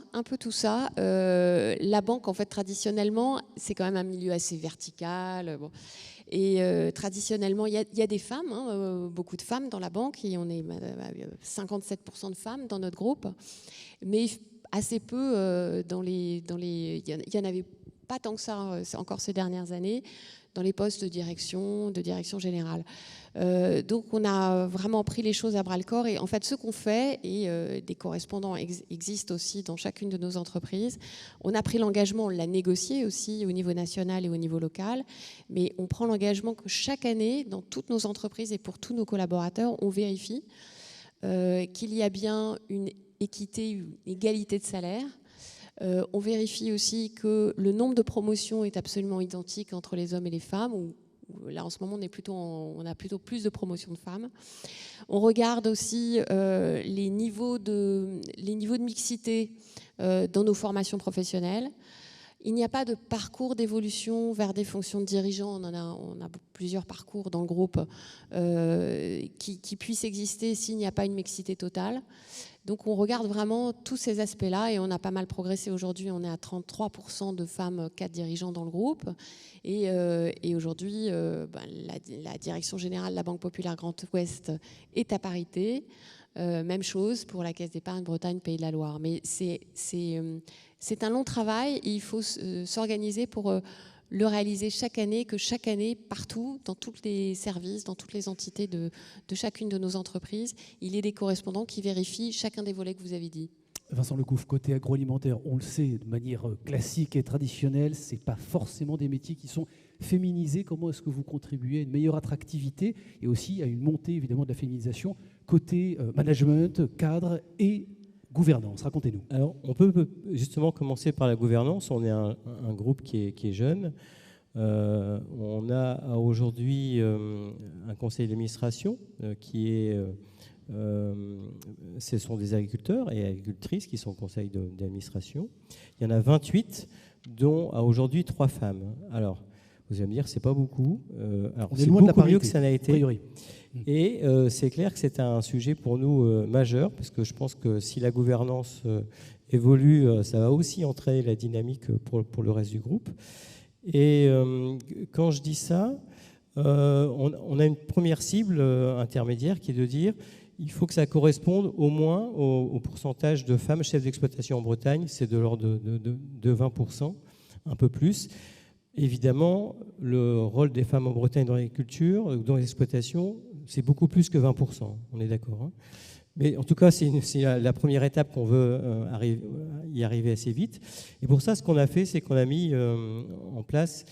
La banque, en fait, traditionnellement, c'est quand même un milieu assez vertical. Bon. Et traditionnellement, il y a des femmes, beaucoup de femmes dans la banque, et on est 57% de femmes dans notre groupe, mais assez peu il y en avait pas tant que ça encore ces dernières années dans les postes de direction générale. Donc on a vraiment pris les choses à bras-le-corps, et en fait ce qu'on fait, et des correspondants existent aussi dans chacune de nos entreprises, on a pris l'engagement, on l'a négocié aussi au niveau national et au niveau local, mais on prend l'engagement que chaque année, dans toutes nos entreprises et pour tous nos collaborateurs, on vérifie qu'il y a bien une équité, une égalité de salaire. On vérifie aussi que le nombre de promotions est absolument identique entre les hommes et les femmes. Là, en ce moment, on a plutôt plus de promotions de femmes. On regarde aussi les niveaux de mixité dans nos formations professionnelles. Il n'y a pas de parcours d'évolution vers des fonctions de dirigeants. On a plusieurs parcours dans le groupe qui puissent exister s'il n'y a pas une mixité totale. Donc on regarde vraiment tous ces aspects-là, et on a pas mal progressé. Aujourd'hui, on est à 33% de femmes cadres dirigeants dans le groupe. Et aujourd'hui, la direction générale de la Banque Populaire Grand Ouest est à parité. Même chose pour la Caisse d'épargne Bretagne Pays de la Loire. Mais c'est un long travail, et il faut s'organiser pour le réaliser chaque année, partout, dans tous les services, dans toutes les entités de chacune de nos entreprises, il y ait des correspondants qui vérifient chacun des volets que vous avez dit. Vincent Lecouf, côté agroalimentaire, on le sait de manière classique et traditionnelle, ce n'est pas forcément des métiers qui sont féminisés. Comment est-ce que vous contribuez à une meilleure attractivité et aussi à une montée évidemment de la féminisation côté management, cadre et gouvernance? Racontez-nous. Alors, on peut justement commencer par la gouvernance. On est un groupe qui est jeune. On a aujourd'hui un conseil d'administration qui est... ce sont des agriculteurs et agricultrices qui sont au conseil d'administration. Il y en a 28, dont à aujourd'hui 3 femmes. Alors, vous allez me dire, c'est pas beaucoup. Alors, c'est beaucoup mieux que ça n'a été. Et c'est clair que c'est un sujet pour nous majeur, parce que je pense que si la gouvernance évolue, ça va aussi entraîner la dynamique pour le reste du groupe. Et quand je dis ça, on a une première cible intermédiaire qui est de dire il faut que ça corresponde au moins au pourcentage de femmes chefs d'exploitation en Bretagne, c'est de l'ordre de 20%, un peu plus. Évidemment, le rôle des femmes en Bretagne dans l'agriculture, dans les exploitations, c'est beaucoup plus que 20%, on est d'accord, hein. Mais en tout cas, c'est la première étape qu'on veut y arriver assez vite. Et pour ça, ce qu'on a fait, c'est qu'on a mis en place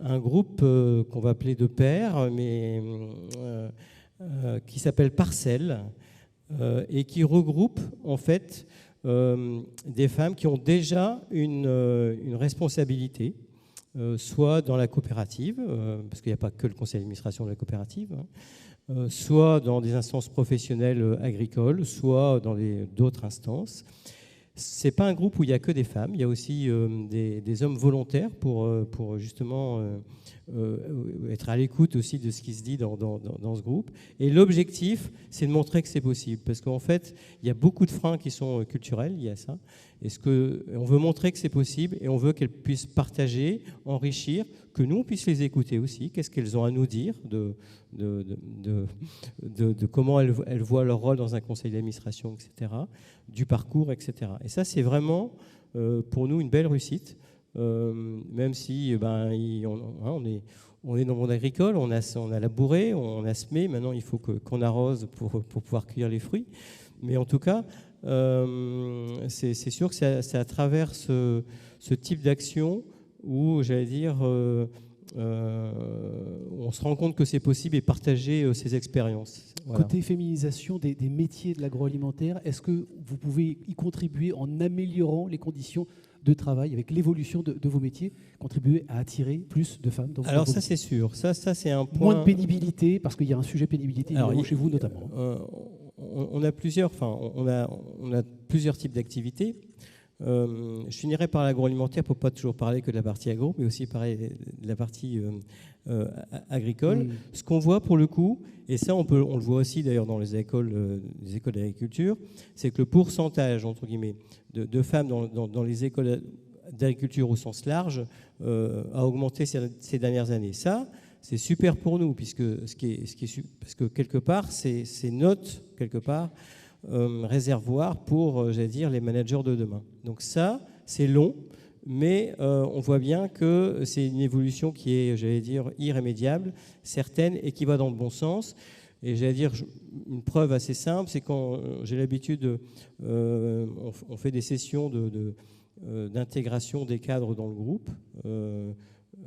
un groupe qu'on va appeler de pairs, mais qui s'appelle Parcelle, et qui regroupe en fait des femmes qui ont déjà une responsabilité, soit dans la coopérative, parce qu'il n'y a pas que le conseil d'administration de la coopérative, hein, soit dans des instances professionnelles agricoles, soit dans d'autres instances. Ce n'est pas un groupe où il n'y a que des femmes, il y a aussi des hommes volontaires pour justement être à l'écoute aussi de ce qui se dit dans ce groupe. Et l'objectif, c'est de montrer que c'est possible, parce qu'en fait, il y a beaucoup de freins qui sont culturels liés à ça. On veut montrer que c'est possible, et on veut qu'elles puissent partager, enrichir, que nous, on puisse les écouter aussi, qu'est-ce qu'elles ont à nous dire de comment elles voient leur rôle dans un conseil d'administration, etc., du parcours, etc. Et ça, c'est vraiment, pour nous, une belle réussite, même si on est dans le monde agricole, on a labouré, on a semé, maintenant il faut qu'on arrose pour pouvoir cueillir les fruits. Mais en tout cas, c'est sûr que c'est à travers ce type d'action où, j'allais dire, on se rend compte que c'est possible, et partager ces expériences. Voilà. Côté féminisation des métiers de l'agroalimentaire, est-ce que vous pouvez y contribuer en améliorant les conditions de travail, avec l'évolution de vos métiers, contribuer à attirer plus de femmes dans Alors vos ça, métiers? c'est sûr. Ça, c'est un point... Moins de pénibilité, parce qu'il y a un sujet pénibilité chez vous notamment. On a plusieurs types d'activités. Je finirai par l'agroalimentaire pour pas toujours parler que de la partie agro, mais aussi parler de la partie agricole. Ce qu'on voit pour le coup, et ça on le voit aussi d'ailleurs dans les écoles d'agriculture, c'est que le pourcentage entre guillemets de femmes dans les écoles d'agriculture au sens large a augmenté ces dernières années. Ça, c'est super pour nous, puisque parce que quelque part, c'est notre quelque part réservoir pour, j'allais dire, les managers de demain. Donc ça, c'est long, mais on voit bien que c'est une évolution qui est, j'allais dire, irrémédiable, certaine, et qui va dans le bon sens. Et j'allais dire, une preuve assez simple, c'est quand j'ai l'habitude, on fait des sessions d'intégration des cadres dans le groupe,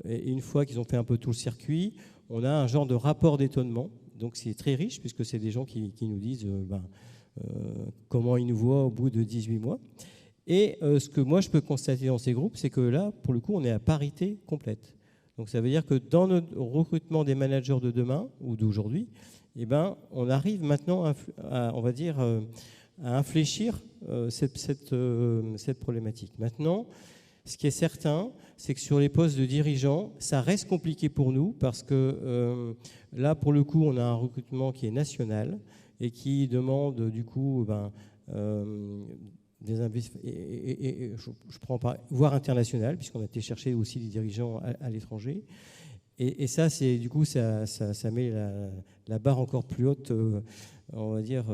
et une fois qu'ils ont fait un peu tout le circuit, on a un genre de rapport d'étonnement. Donc c'est très riche, puisque c'est des gens qui nous disent comment ils nous voient au bout de 18 mois. Et ce que moi je peux constater dans ces groupes, c'est que là, pour le coup, on est à parité complète. Donc ça veut dire que dans notre recrutement des managers de demain ou d'aujourd'hui, eh ben, on arrive maintenant on va dire, à infléchir cette problématique. Maintenant, ce qui est certain, c'est que sur les postes de dirigeants, ça reste compliqué pour nous parce que là, pour le coup, on a un recrutement qui est national et qui demande du coup des investissements, et je prends pas, voire international, puisqu'on a été chercher aussi des dirigeants à l'étranger. Et ça, c'est du coup, ça met la barre encore plus haute, on va dire,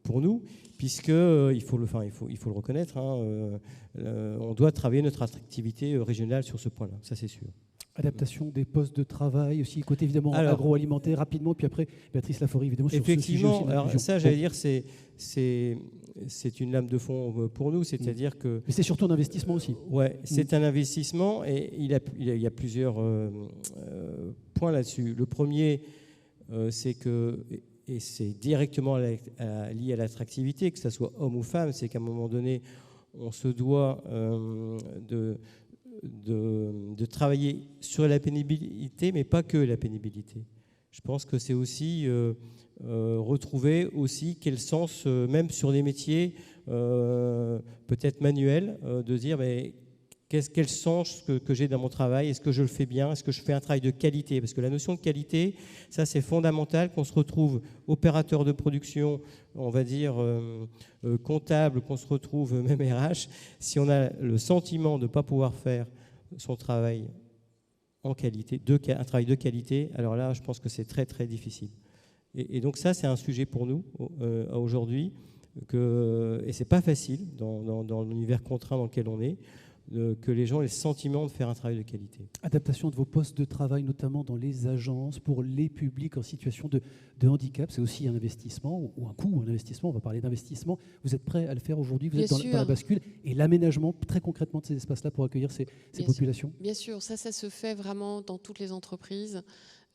pour nous, puisque il faut le reconnaître, on doit travailler notre attractivité régionale sur ce point-là, ça c'est sûr. Adaptation des postes de travail aussi, côté évidemment agroalimentaire rapidement, puis après Béatrice Laforie évidemment sur effectivement, ce sujet. Alors ça, j'allais dire, c'est une lame de fond pour nous, c'est-à-dire que... Mais c'est surtout un investissement aussi. Ouais, c'est un investissement et il y a plusieurs points là-dessus. Le premier, c'est que, et c'est directement lié à l'attractivité, que ce soit homme ou femme, c'est qu'à un moment donné, on se doit de travailler sur la pénibilité, mais pas que la pénibilité. Je pense que c'est aussi retrouver aussi quel sens, même sur des métiers peut-être manuels, de dire mais quel sens que j'ai dans mon travail, est-ce que je le fais bien, est-ce que je fais un travail de qualité, parce que la notion de qualité, ça c'est fondamental, qu'on se retrouve opérateur de production, on va dire comptable, qu'on se retrouve même RH, si on a le sentiment de ne pas pouvoir faire son travail en qualité, un travail de qualité, alors là je pense que c'est très très difficile. Et donc ça c'est un sujet pour nous aujourd'hui, et c'est pas facile dans l'univers contraint dans lequel on est, que les gens aient le sentiment de faire un travail de qualité. Adaptation de vos postes de travail, notamment dans les agences, pour les publics en situation de handicap, c'est aussi un investissement, ou un coût, un investissement, on va parler d'investissement. Vous êtes prêts à le faire aujourd'hui, vous êtes dans la bascule, et l'aménagement très concrètement de ces espaces-là pour accueillir ces populations? Bien sûr, ça se fait vraiment dans toutes les entreprises.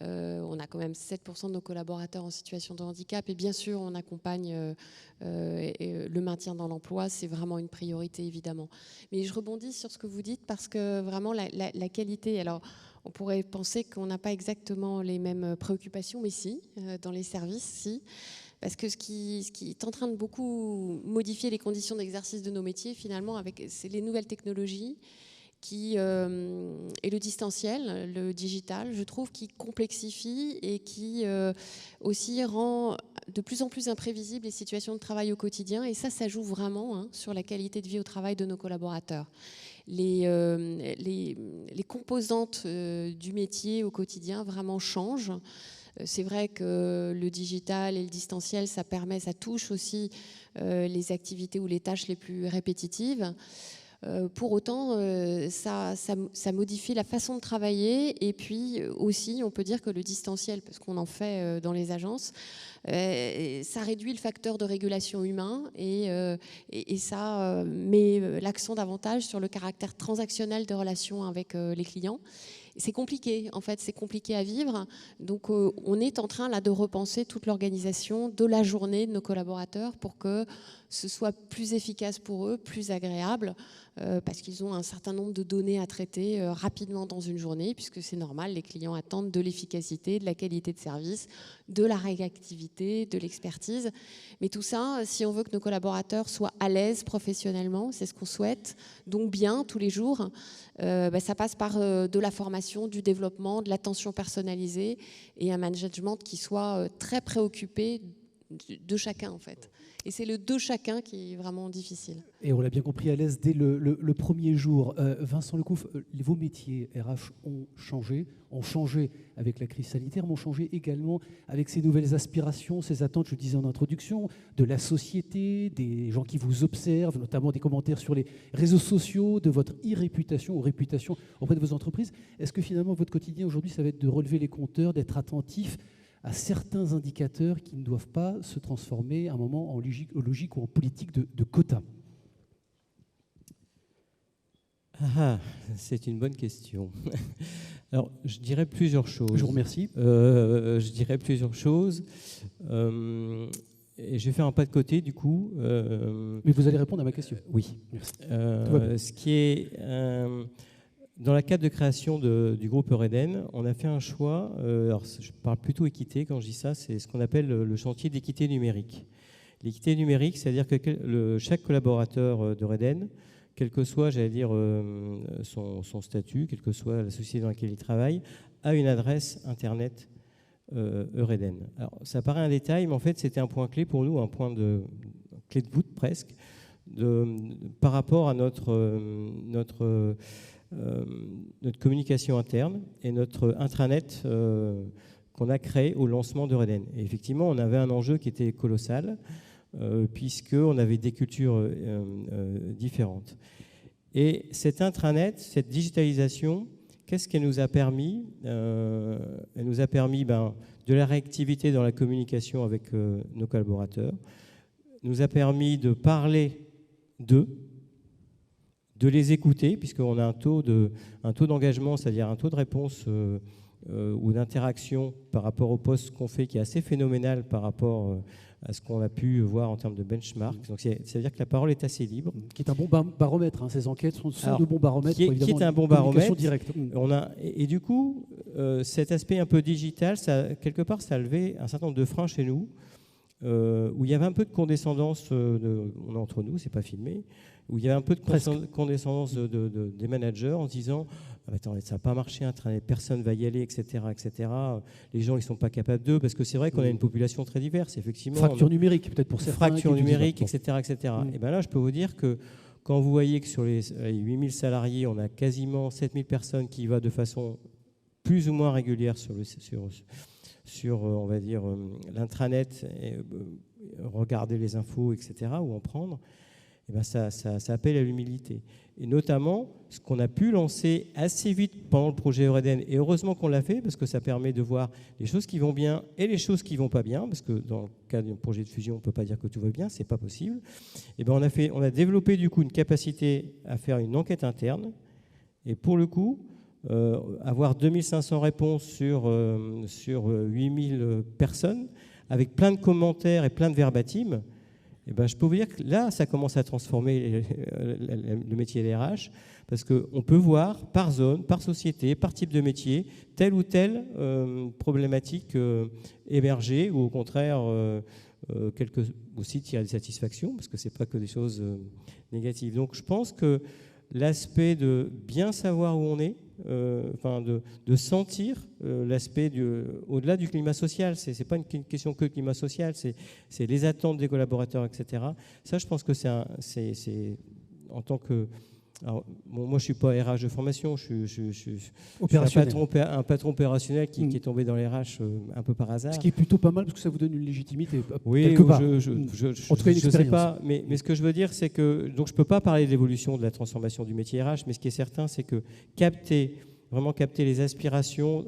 On a quand même 7% de nos collaborateurs en situation de handicap et bien sûr on accompagne le maintien dans l'emploi, c'est vraiment une priorité évidemment. Mais je rebondis sur ce que vous dites parce que vraiment la qualité, alors on pourrait penser qu'on n'a pas exactement les mêmes préoccupations, mais si, dans les services, si. Parce que ce qui est en train de beaucoup modifier les conditions d'exercice de nos métiers finalement, c'est les nouvelles technologies, et le distanciel, le digital, je trouve, qui complexifie et qui aussi rend de plus en plus imprévisibles les situations de travail au quotidien. Et ça joue vraiment sur la qualité de vie au travail de nos collaborateurs. Les composantes du métier au quotidien vraiment changent. C'est vrai que le digital et le distanciel, ça touche aussi les activités ou les tâches les plus répétitives. Pour autant, ça modifie la façon de travailler et puis aussi, on peut dire que le distanciel, parce qu'on en fait dans les agences, ça réduit le facteur de régulation humain et ça met l'accent davantage sur le caractère transactionnel des relations avec les clients. C'est compliqué, en fait, c'est compliqué à vivre. Donc, on est en train là de repenser toute l'organisation de la journée de nos collaborateurs pour que ce soit plus efficace pour eux, plus agréable, parce qu'ils ont un certain nombre de données à traiter rapidement dans une journée, puisque c'est normal, les clients attendent de l'efficacité, de la qualité de service, de la réactivité, de l'expertise. Mais tout ça, si on veut que nos collaborateurs soient à l'aise professionnellement, c'est ce qu'on souhaite, donc bien tous les jours, ça passe par de la formation, du développement, de l'attention personnalisée et un management qui soit très préoccupé de chacun en fait. Et c'est le de chacun qui est vraiment difficile. Et on l'a bien compris à l'aise dès le premier jour. Vincent Lecouf, vos métiers RH ont changé avec la crise sanitaire, mais ont changé également avec ces nouvelles aspirations, ces attentes, je disais en introduction, de la société, des gens qui vous observent, notamment des commentaires sur les réseaux sociaux, de votre e-réputation ou réputation auprès de vos entreprises. Est-ce que finalement votre quotidien aujourd'hui, ça va être de relever les compteurs, d'être attentif à certains indicateurs qui ne doivent pas se transformer à un moment en logique ou en politique de quotas? C'est une bonne question. Alors, je dirais plusieurs choses. Je vous remercie. Je dirais plusieurs choses. Et je vais faire un pas de côté, du coup. Mais vous allez répondre à ma question. Oui. Merci. Ce qui est... Dans la cadre de création du groupe Eureden, on a fait un choix, alors je parle plutôt équité quand je dis ça, c'est ce qu'on appelle le chantier d'équité numérique. L'équité numérique, c'est-à-dire que chaque collaborateur d'Eureden, quel que soit, j'allais dire, son statut, quelle que soit la société dans laquelle il travaille, a une adresse Internet Eureden. Alors, ça paraît un détail, mais en fait, c'était un point clé pour nous, un point de clé de voûte presque, par rapport à notre communication interne et notre intranet qu'on a créé au lancement d'Eureden. Et effectivement, on avait un enjeu qui était colossal, puisqu'on avait des cultures différentes. Et cet intranet, cette digitalisation, qu'est-ce qu'elle nous a permis? Elle nous a permis de la réactivité dans la communication avec nos collaborateurs, nous a permis de parler d'eux, de les écouter, puisqu'on a un taux d'engagement, c'est-à-dire un taux de réponse ou d'interaction par rapport au poste qu'on fait qui est assez phénoménal par rapport à ce qu'on a pu voir en termes de benchmark. Donc, c'est-à-dire que la parole est assez libre. Qui est un bon baromètre. Ces enquêtes sont de bons baromètres. Qui est un bon baromètre. Directe. Et du coup, cet aspect un peu digital, quelque part, ça a levé un certain nombre de freins chez nous, où il y avait un peu de condescendance, on est entre nous, c'est pas filmé, où il y avait un peu de condescendance des managers en se disant attends, ça n'a pas marché, personne ne va y aller, etc., etc. Les gens, ils ne sont pas capables d'eux, parce que c'est vrai qu'on a une population très diverse, effectivement. Fracture numérique, peut-être pour certains. Fracture numérique, etc., etc. Et bien là, je peux vous dire que quand vous voyez que sur les 8000 salariés, on a quasiment 7000 personnes qui y vont de façon plus ou moins régulière sur on va dire, l'intranet, regarder les infos, etc., ou en prendre, et ben ça appelle à l'humilité. Et notamment, ce qu'on a pu lancer assez vite pendant le projet Eureden, et heureusement qu'on l'a fait, parce que ça permet de voir les choses qui vont bien et les choses qui ne vont pas bien, parce que dans le cas d'un projet de fusion, on ne peut pas dire que tout va bien, ce n'est pas possible. Et ben on a développé du coup une capacité à faire une enquête interne, et pour le coup, avoir 2500 réponses sur 8000 personnes, avec plein de commentaires et plein de verbatims, et ben, je peux vous dire que là, ça commence à transformer le métier des RH, parce qu'on peut voir par zone, par société, par type de métier, telle ou telle problématique émerger, ou au contraire, aussi tirer des satisfactions, parce que ce n'est pas que des choses négatives. Donc je pense que l'aspect de bien savoir où on est, de sentir l'aspect au-delà du climat social, c'est pas une question que climat social, c'est les attentes des collaborateurs, etc. Ça, je pense que c'est en tant que... Alors, moi, je ne suis pas RH de formation, je suis un patron opérationnel qui est tombé dans les RH un peu par hasard. Ce qui est plutôt pas mal, parce que ça vous donne une légitimité. Oui, quelque part. En tout cas, je ne sais pas, mais ce que je veux dire, c'est que donc je ne peux pas parler de l'évolution de la transformation du métier RH, mais ce qui est certain, c'est que vraiment capter les aspirations,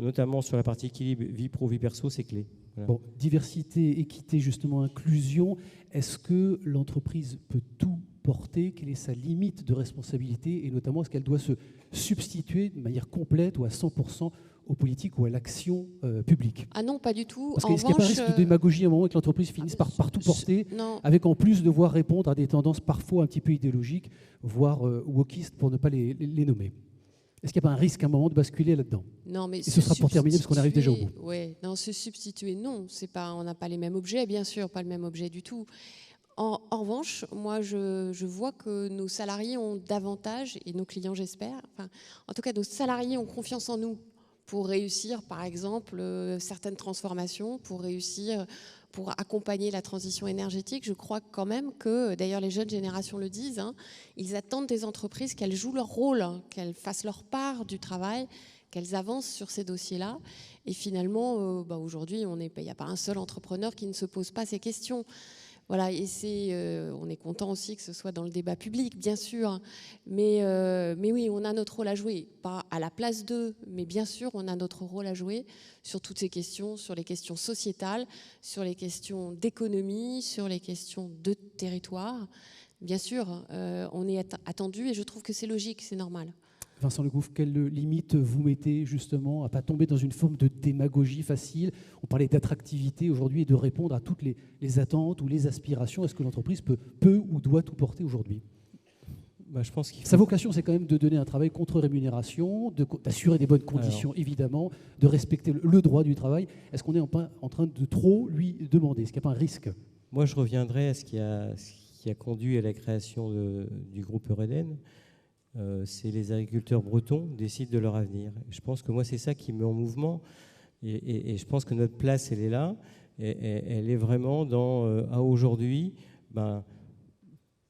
notamment sur la partie équilibre vie pro, vie perso, c'est clé. Voilà. Bon, diversité, équité, justement, inclusion, est-ce que l'entreprise peut tout porter? Quelle est sa limite de responsabilité? Et notamment, est-ce qu'elle doit se substituer de manière complète ou à 100% aux politiques ou à l'action publique. Ah non, pas du tout. Parce qu'il n'y a pas un risque de démagogie à un moment et que l'entreprise finisse par tout porter, avec en plus devoir répondre à des tendances parfois un petit peu idéologiques, voire wokistes pour ne pas les nommer. Est-ce qu'il n'y a pas un risque à un moment de basculer là-dedans? Non, mais et ce sera pour terminer, parce qu'on arrive déjà au bout. Oui, non, se substituer, non. On n'a pas les mêmes objets, bien sûr, pas le même objet du tout. En revanche, moi, je vois que nos salariés ont davantage, et nos clients, j'espère, en tout cas, nos salariés ont confiance en nous pour réussir, par exemple, certaines transformations, pour accompagner la transition énergétique. Je crois quand même que, d'ailleurs les jeunes générations le disent, ils attendent des entreprises qu'elles jouent leur rôle, qu'elles fassent leur part du travail, qu'elles avancent sur ces dossiers-là. Et finalement, aujourd'hui, il n'y a pas un seul entrepreneur qui ne se pose pas ces questions. Voilà, et on est content aussi que ce soit dans le débat public, bien sûr. Mais oui, on a notre rôle à jouer. Pas à la place d'eux, mais bien sûr, on a notre rôle à jouer sur toutes ces questions, sur les questions sociétales, sur les questions d'économie, sur les questions de territoire. Bien sûr, on est attendu et je trouve que c'est logique, c'est normal. Vincent Le Gouffre, quelle limite vous mettez justement à ne pas tomber dans une forme de démagogie facile? On parlait d'attractivité aujourd'hui et de répondre à toutes les attentes ou les aspirations. Est-ce que l'entreprise peut ou doit tout porter aujourd'hui? Je pense qu'il faut... Sa vocation, c'est quand même de donner un travail contre rémunération, d'assurer des bonnes conditions, évidemment, de respecter le droit du travail. Est-ce qu'on est en train de trop lui demander? Est-ce qu'il n'y a pas un risque? Moi, je reviendrai à ce qui a conduit à la création du groupe Eureden. C'est les agriculteurs bretons décident de leur avenir. Je pense que moi, c'est ça qui me met en mouvement. Et je pense que notre place, elle est là. Elle est vraiment à aujourd'hui,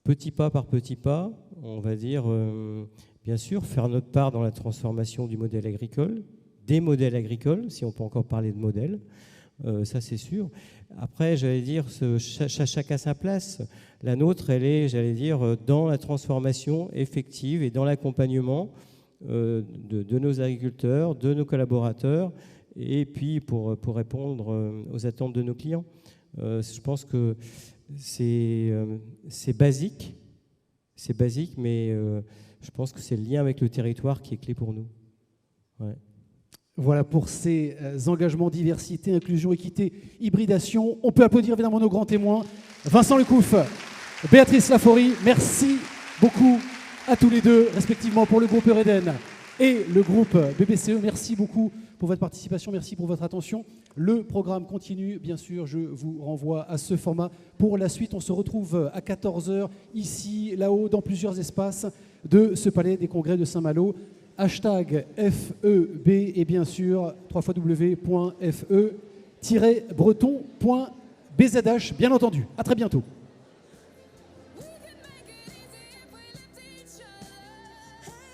petit pas par petit pas, on va dire, bien sûr, faire notre part dans la transformation du modèle agricole, des modèles agricoles, si on peut encore parler de modèles. Ça, c'est sûr. Après, j'allais dire, chacun sa place. La nôtre, elle est, j'allais dire, dans la transformation effective et dans l'accompagnement de nos agriculteurs, de nos collaborateurs, et puis pour répondre aux attentes de nos clients. Je pense que c'est basique, mais je pense que c'est le lien avec le territoire qui est clé pour nous. Ouais. Voilà pour ces engagements diversité, inclusion, équité, hybridation. On peut applaudir évidemment nos grands témoins. Vincent Le Gouffre, Béatrice Laforie, merci beaucoup à tous les deux, respectivement pour le groupe Eureden et le groupe BBCE. Merci beaucoup pour votre participation, merci pour votre attention. Le programme continue, bien sûr, je vous renvoie à ce format. Pour la suite, on se retrouve à 14h, ici, là-haut, dans plusieurs espaces de ce palais des congrès de Saint-Malo. Hashtag FEB et bien sûr www.fe-breton.bzh, bien entendu. À très bientôt.